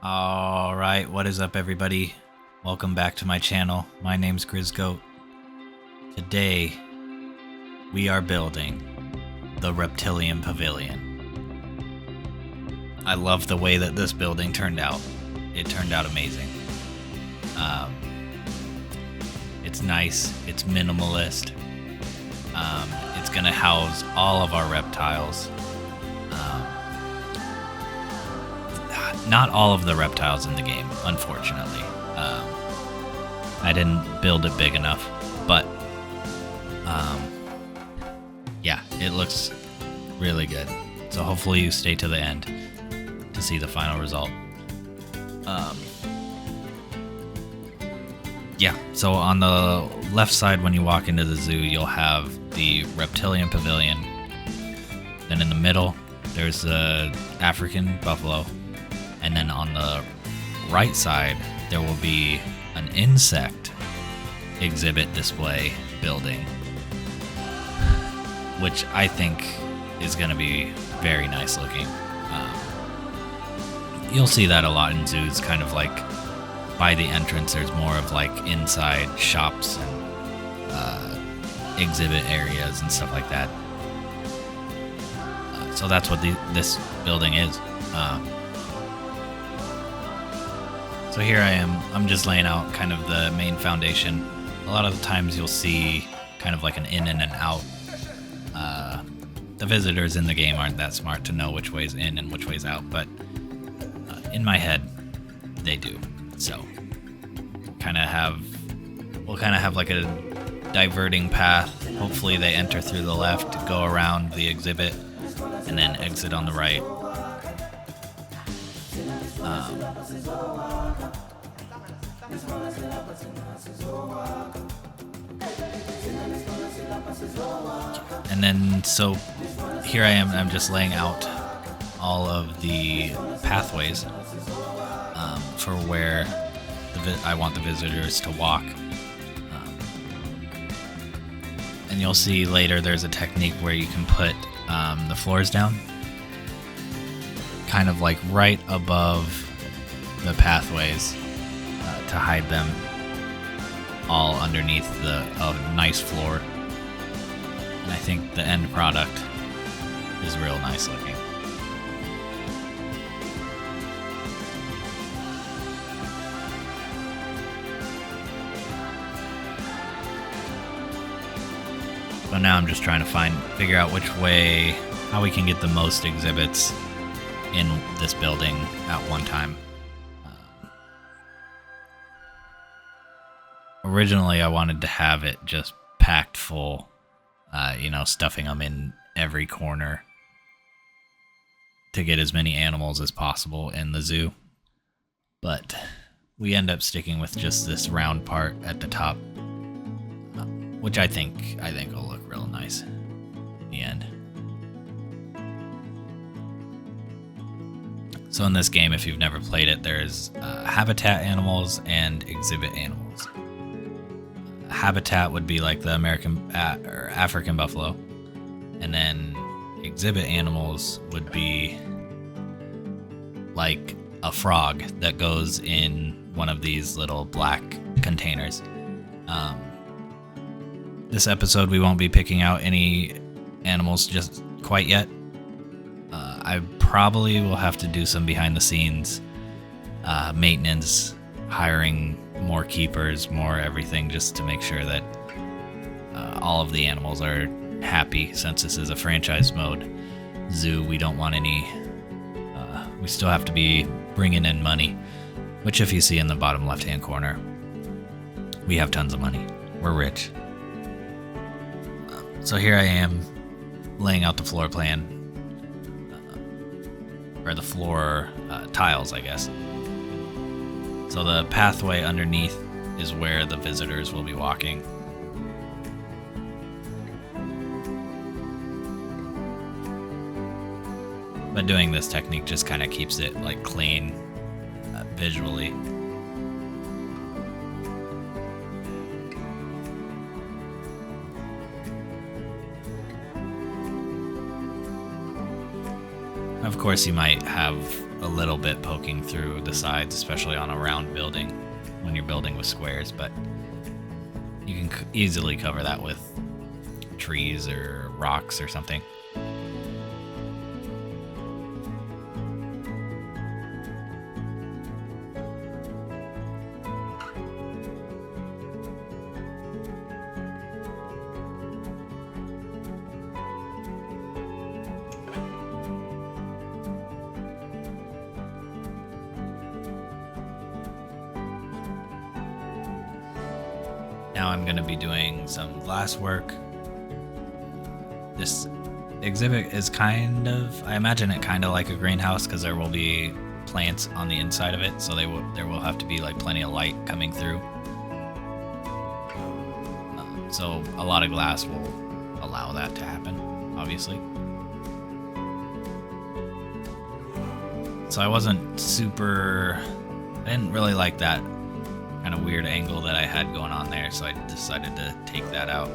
Alright, what is up everybody? Welcome back to my channel. My name's GrizzGoat. Today, we are building the Reptilian Pavilion. I love the way that this building turned out. It turned out amazing. It's nice, it's minimalist. It's gonna house all of our reptiles. Not all of the reptiles in the game, unfortunately. I didn't build it big enough, but yeah, it looks really good. So hopefully you stay to the end to see the final result. Yeah, so on the left side when you walk into the zoo, you'll have the Reptilian Pavilion. Then in the middle, there's the African buffalo. And then on the right side, there will be an insect exhibit display building, which I think is going to be very nice looking. You'll see that a lot in zoos, kind of like by the entrance, there's more of like inside shops and exhibit areas and stuff like that. So that's what this building is. So here I am, I'm just laying out kind of the main foundation. A lot of the times you'll see kind of like an in and an out. The visitors in the game aren't that smart to know which way's in and which way's out, but in my head, they do. So we'll kind of have like a diverting path. Hopefully they enter through the left, go around the exhibit, and then exit on the right. And then, so here I am, I'm just laying out all of the pathways for where I want the visitors to walk. And you'll see later there's a technique where you can put the floors down, kind of like right above the pathways to hide them all underneath a nice floor. And I think the end product is real nice looking. So now I'm just trying to figure out how we can get the most exhibits in this building at one time. Originally, I wanted to have it just packed full, stuffing them in every corner to get as many animals as possible in the zoo. But we end up sticking with just this round part at the top, which I think will look real nice in the end. So in this game, if you've never played it, there's habitat animals and exhibit animals. Habitat would be like the American or African buffalo, and then exhibit animals would be like a frog that goes in one of these little black containers. This episode we won't be picking out any animals just quite yet. I probably will have to do some behind the scenes maintenance, hiring more keepers, more everything, just to make sure that all of the animals are happy. Since this is a franchise mode zoo, we don't want any we still have to be bringing in money, which if you see in the bottom left hand corner, we have tons of money. We're rich. So here I am laying out the floor plan, or the floor tiles, I guess. So the pathway underneath is where the visitors will be walking. But doing this technique just kind of keeps it like clean visually. Of course, you might have a little bit poking through the sides, especially on a round building when you're building with squares, but you can easily cover that with trees or rocks or something. Now I'm going to be doing some glass work. This exhibit is kind of, I imagine it kind of like a greenhouse, because there will be plants on the inside of it, so there will have to be like plenty of light coming through. So a lot of glass will allow that to happen, obviously. So I didn't really like that kind of weird angle that I had going on there, so I decided to take that out.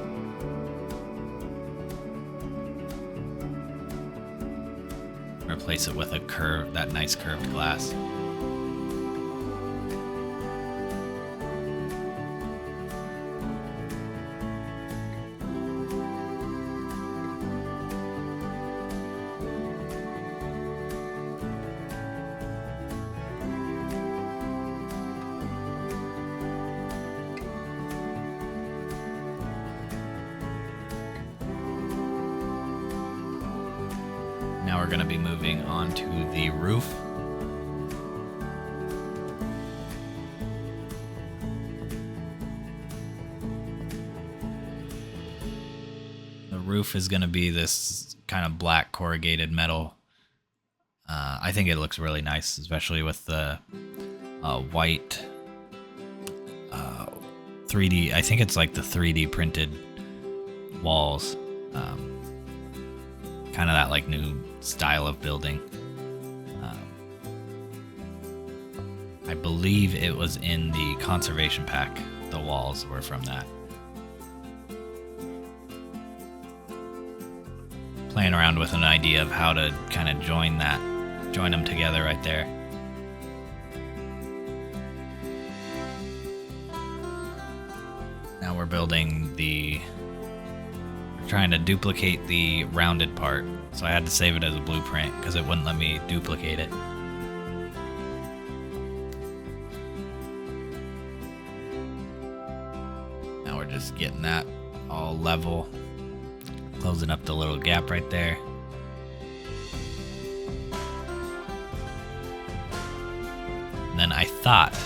Replace it with that nice curved glass. Now we're going to be moving on to the roof. The roof is going to be this kind of black corrugated metal. I think it looks really nice, especially with the white 3D. I think it's like the 3D printed walls. Kind of that like new style of building. I believe it was in the conservation pack. The walls were from that. Playing around with an idea of how to kind of join them together right there. Now we're building trying to duplicate the rounded part, so I had to save it as a blueprint because it wouldn't let me duplicate it. Now we're just getting that all level, closing up the little gap right there. And then I thought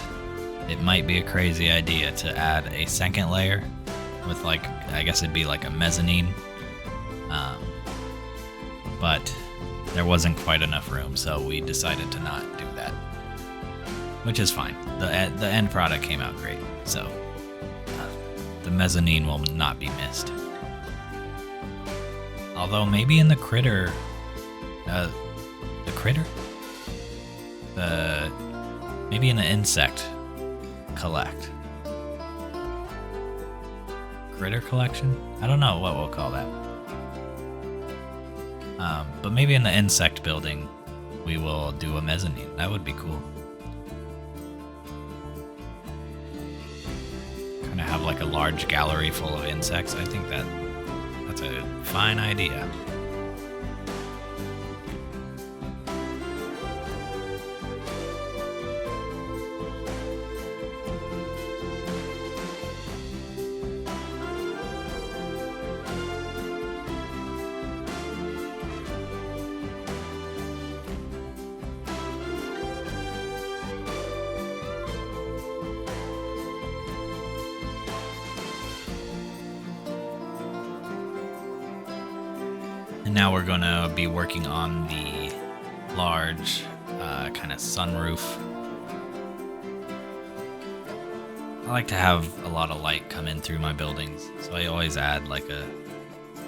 it might be a crazy idea to add a second layer with like, I guess it'd be like a mezzanine, but there wasn't quite enough room, so we decided to not do that, which is fine. The end product came out great, so the mezzanine will not be missed. Although maybe in the critter, maybe in the insect critter collection? I don't know what we'll call that. But maybe in the insect building, we will do a mezzanine. That would be cool. Kind of have like a large gallery full of insects. I think that's a fine idea. And now we're going to be working on the large kind of sunroof. I like to have a lot of light come in through my buildings, so I always add like a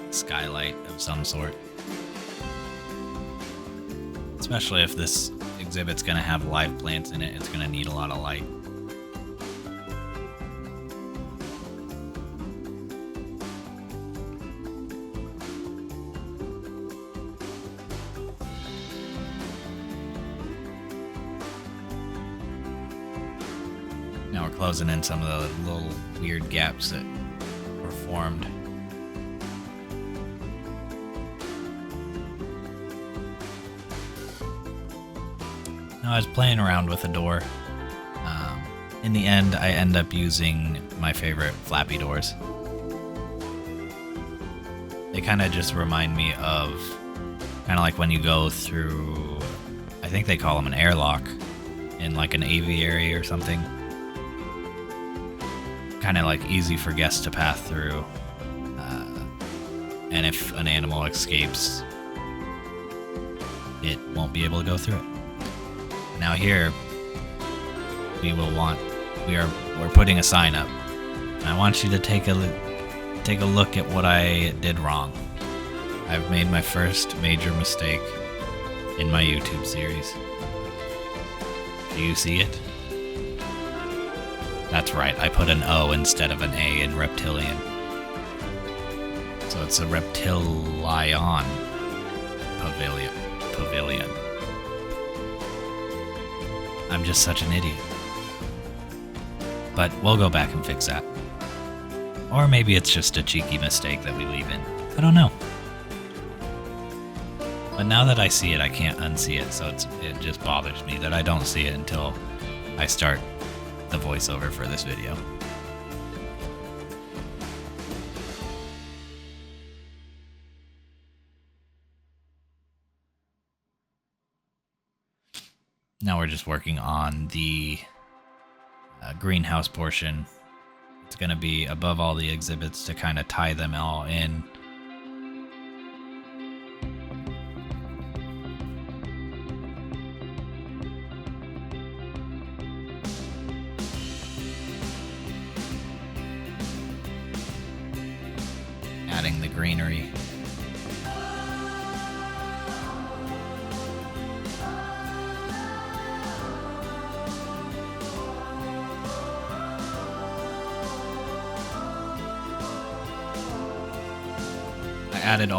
skylight of some sort. Especially if this exhibit's going to have live plants in it, it's going to need a lot of light. Now we're closing in some of the little weird gaps that were formed. Now I was playing around with the door. In the end, I end up using my favorite flappy doors. They kind of just remind me of kind of like when you go through, I think they call them an airlock in like an aviary or something. Kind of like easy for guests to pass through. And if an animal escapes, it won't be able to go through it. Now here, we're putting a sign up. And I want you to take a look at what I did wrong. I've made my first major mistake in my YouTube series. Do you see it? That's right, I put an O instead of an A in reptilian. So it's a Reptilian Pavilion. I'm just such an idiot. But we'll go back and fix that. Or maybe it's just a cheeky mistake that we leave in. I don't know. But now that I see it, I can't unsee it, so it just bothers me that I don't see it until I start the voiceover for this video. Now we're just working on the greenhouse portion. It's going to be above all the exhibits to kind of tie them all in. Adding the greenery. Added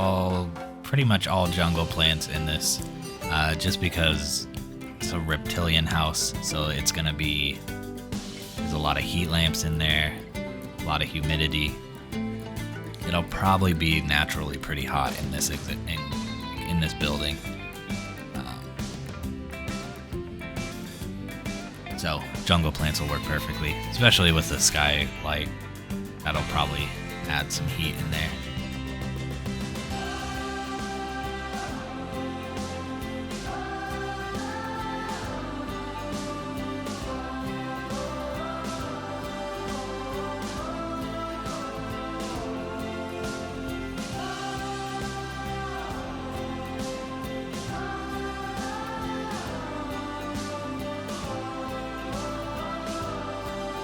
pretty much all jungle plants in this, just because it's a reptilian house, so it's gonna be, there's a lot of heat lamps in there, a lot of humidity. It'll probably be naturally pretty hot in this in this building. So jungle plants will work perfectly, especially with the skylight. That'll probably add some heat in there.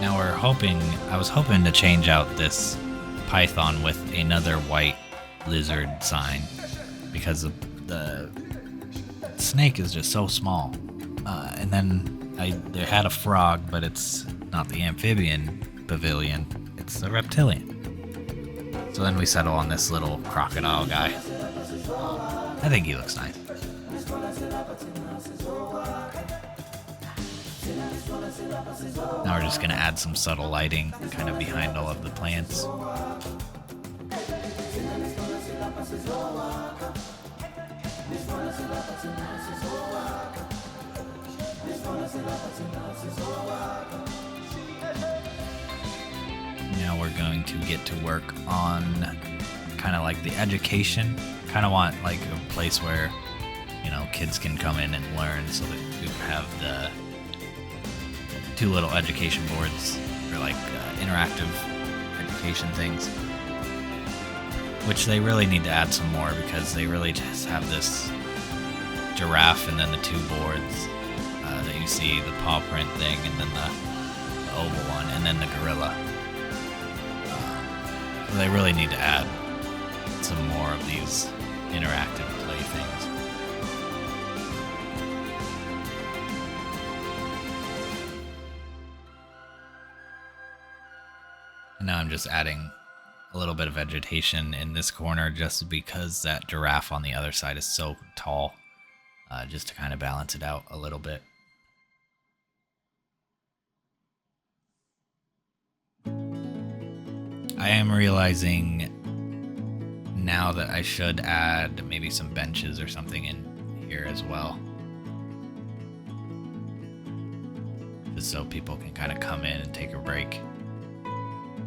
Now I was hoping to change out this python with another white lizard sign, because the snake is just so small. And then they had a frog, but it's not the amphibian pavilion, it's the reptilian. So then we settle on this little crocodile guy. I think he looks nice. Now we're just going to add some subtle lighting kind of behind all of the plants. Now we're going to get to work on kind of like the education. Kind of want like a place where, you know, kids can come in and learn, so that we have the two little education boards for like interactive education things, which they really need to add some more, because they really just have this giraffe and then the two boards that you see, the paw print thing and then the oval one and then the gorilla. So they really need to add some more of these interactive play things. And now I'm just adding a little bit of vegetation in this corner, just because that giraffe on the other side is so tall, just to kind of balance it out a little bit. I am realizing now that I should add maybe some benches or something in here as well. Just so people can kind of come in and take a break.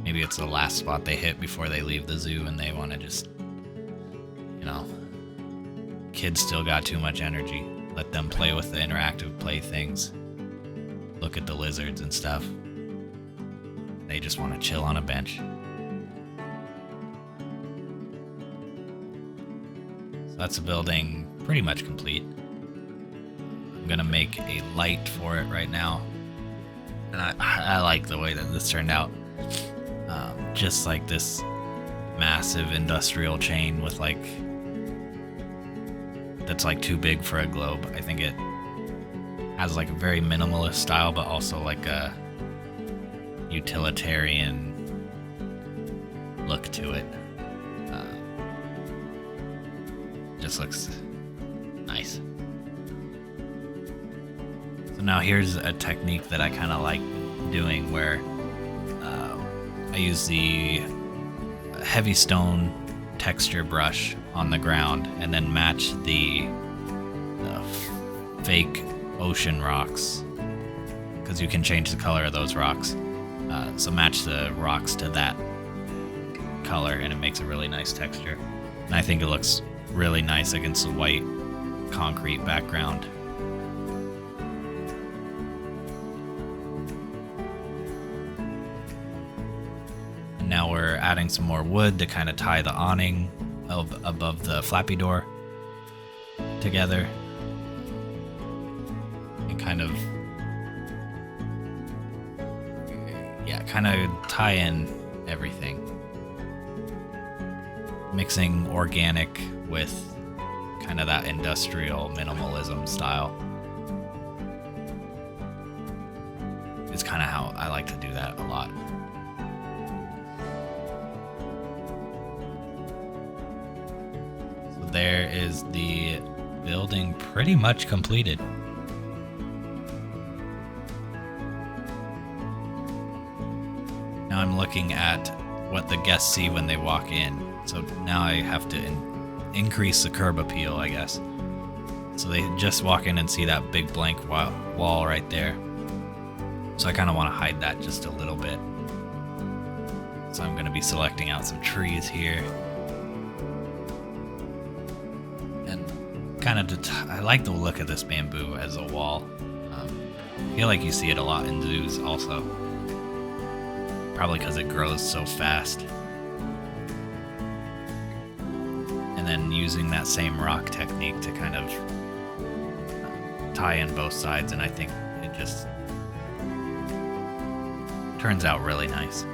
Maybe it's the last spot they hit before they leave the zoo and they want to just, you know, kids still got too much energy. Let them play with the interactive play things. Look at the lizards and stuff. They just want to chill on a bench. So that's a building pretty much complete. I'm gonna make a light for it right now. And I like the way that this turned out. Just like this massive industrial chain with like, that's like too big for a globe. I think it has like a very minimalist style, but also like a utilitarian look to it. Just looks nice. So now here's a technique that I kind of like doing where I use the heavy stone texture brush on the ground and then match the fake ocean rocks, because you can change the color of those rocks. So match the rocks to that color and it makes a really nice texture. And I think it looks really nice against the white concrete background. And now we're adding some more wood to kind of tie the awning above the flappy door together. And kind of, yeah, kind of tie in everything. Mixing organic with kind of that industrial minimalism style. It's kind of how I like to do that a lot. So there is the building pretty much completed. Now I'm looking at what the guests see when they walk in. So now I have to increase the curb appeal, I guess. So they just walk in and see that big blank wall right there. So I kind of want to hide that just a little bit. So I'm going to be selecting out some trees here. And kind of, I like the look of this bamboo as a wall. I feel like you see it a lot in zoos also. Probably because it grows so fast. And then using that same rock technique to kind of tie in both sides, and I think it just turns out really nice.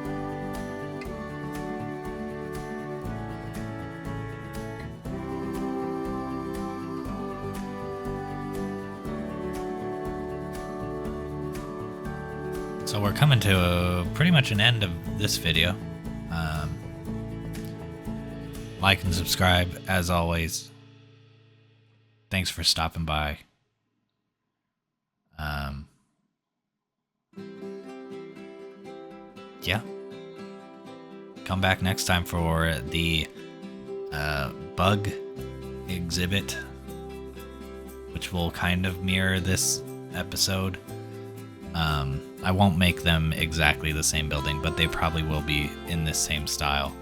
So we're coming to pretty much an end of this video. Like and subscribe, as always. Thanks for stopping by. Yeah. Come back next time for the bug exhibit, which will kind of mirror this episode. I won't make them exactly the same building, but they probably will be in this same style.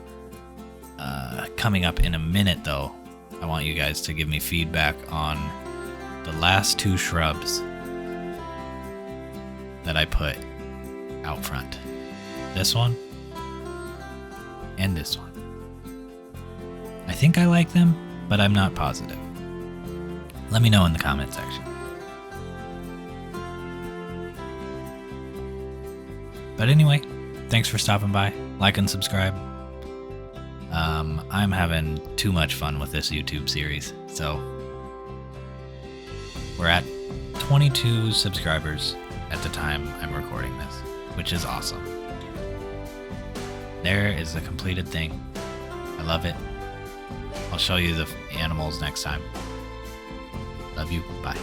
Coming up in a minute, though, I want you guys to give me feedback on the last two shrubs that I put out front. This one and this one. I think I like them, but I'm not positive. Let me know in the comment section. But anyway, thanks for stopping by. Like and subscribe. I'm having too much fun with this YouTube series, so we're at 22 subscribers at the time I'm recording this, which is awesome. There is the completed thing. I love it. I'll show you the animals next time. Love you. Bye.